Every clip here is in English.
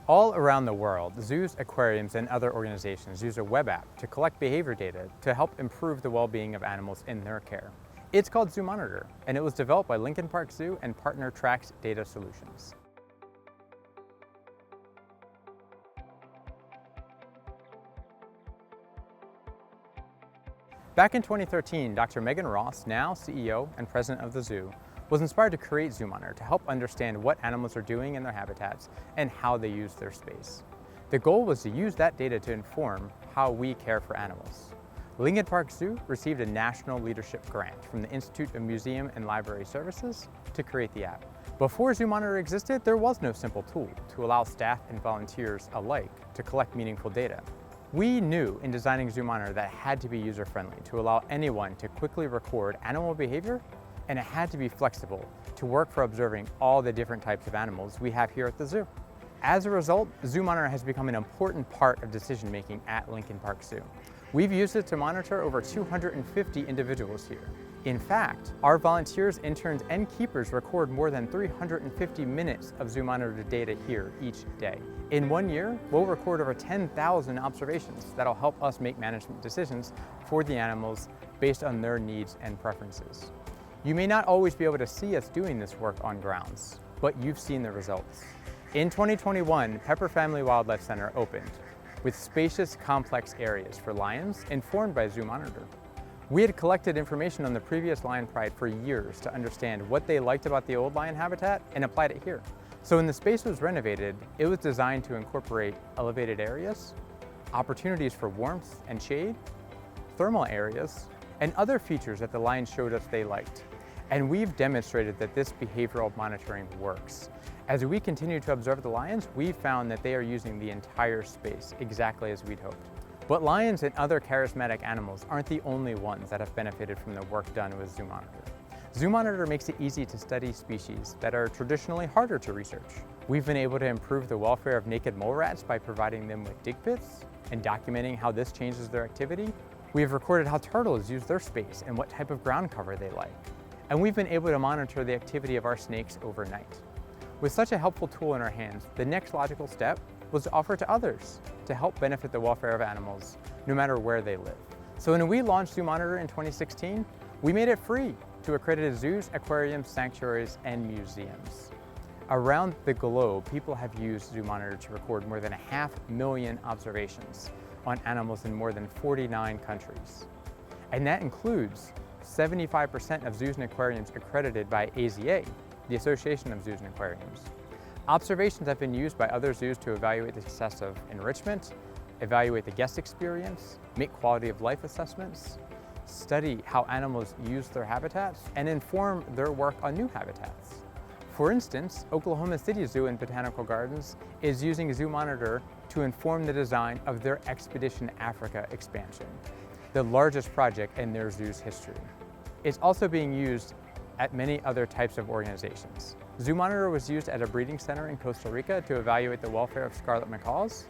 All around the world, zoos, aquariums, and other organizations use a web app to collect behavior data to help improve the well-being of animals in their care. It's called ZooMonitor, and it was developed by Lincoln Park Zoo and partner Trax Data Solutions. Back in 2013, Dr. Megan Ross, now CEO and president of the zoo, was inspired to create ZooMonitor to help understand what animals are doing in their habitats and how they use their space. The goal was to use that data to inform how we care for animals. Lincoln Park Zoo received a national leadership grant from the Institute of Museum and Library Services to create the app. Before ZooMonitor existed, there was no simple tool to allow staff and volunteers alike to collect meaningful data. We knew in designing ZooMonitor that it had to be user-friendly to allow anyone to quickly record animal behavior, and it had to be flexible to work for observing all the different types of animals we have here at the zoo. As a result, ZooMonitor has become an important part of decision-making at Lincoln Park Zoo. We've used it to monitor over 250 individuals here. In fact, our volunteers, interns, and keepers record more than 350 minutes of ZooMonitor data here each day. In 1 year, we'll record over 10,000 observations that'll help us make management decisions for the animals based on their needs and preferences. You may not always be able to see us doing this work on grounds, but you've seen the results. In 2021, Pepper Family Wildlife Center opened with spacious, complex areas for lions informed by ZooMonitor. We had collected information on the previous lion pride for years to understand what they liked about the old lion habitat and applied it here. So when the space was renovated, it was designed to incorporate elevated areas, opportunities for warmth and shade, thermal areas, and other features that the lions showed us they liked. And we've demonstrated that this behavioral monitoring works. As we continue to observe the lions, we've found that they are using the entire space exactly as we'd hoped. But lions and other charismatic animals aren't the only ones that have benefited from the work done with ZooMonitor. ZooMonitor makes it easy to study species that are traditionally harder to research. We've been able to improve the welfare of naked mole rats by providing them with dig pits and documenting how this changes their activity. We have recorded how turtles use their space and what type of ground cover they like. And we've been able to monitor the activity of our snakes overnight. With such a helpful tool in our hands, the next logical step was to offer to others to help benefit the welfare of animals, no matter where they live. So when we launched ZooMonitor in 2016, we made it free to accredited zoos, aquariums, sanctuaries, and museums. Around the globe, people have used ZooMonitor to record more than 500,000 observations on animals in more than 49 countries. And that includes 75% of zoos and aquariums accredited by AZA, the Association of Zoos and Aquariums. Observations have been used by other zoos to evaluate the success of enrichment, evaluate the guest experience, make quality of life assessments, study how animals use their habitats, and inform their work on new habitats. For instance, Oklahoma City Zoo and Botanical Gardens is using ZooMonitor to inform the design of their Expedition Africa expansion, the largest project in their zoo's history. It's also being used at many other types of organizations. ZooMonitor was used at a breeding center in Costa Rica to evaluate the welfare of scarlet macaws,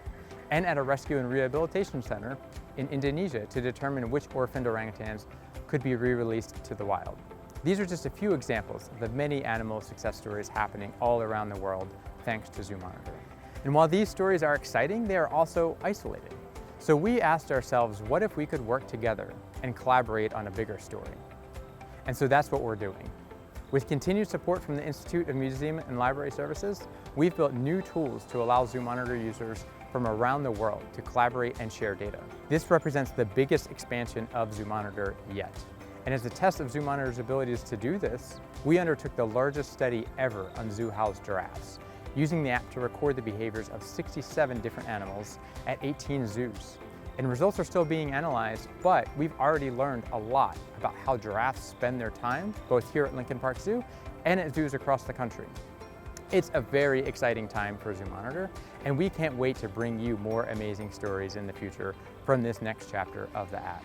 and at a rescue and rehabilitation center in Indonesia to determine which orphaned orangutans could be re-released to the wild. These are just a few examples of the many animal success stories happening all around the world thanks to ZooMonitor. And while these stories are exciting, they are also isolated. So we asked ourselves, what if we could work together and collaborate on a bigger story? And so that's what we're doing. With continued support from the Institute of Museum and Library Services, we've built new tools to allow ZooMonitor users from around the world to collaborate and share data. This represents the biggest expansion of ZooMonitor yet. And as a test of ZooMonitor's abilities to do this, we undertook the largest study ever on zoo-housed giraffes, using the app to record the behaviors of 67 different animals at 18 zoos. And results are still being analyzed, but we've already learned a lot about how giraffes spend their time, both here at Lincoln Park Zoo and at zoos across the country. It's a very exciting time for ZooMonitor, and we can't wait to bring you more amazing stories in the future from this next chapter of the app.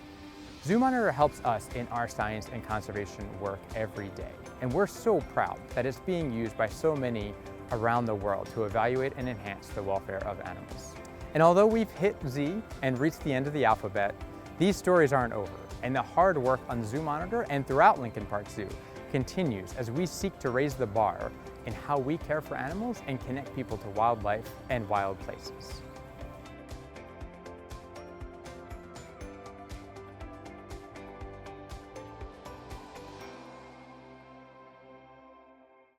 ZooMonitor helps us in our science and conservation work every day, and we're so proud that it's being used by so many around the world to evaluate and enhance the welfare of animals. And although we've hit Z and reached the end of the alphabet, these stories aren't over, and the hard work on ZooMonitor and throughout Lincoln Park Zoo continues as we seek to raise the bar in how we care for animals and connect people to wildlife and wild places.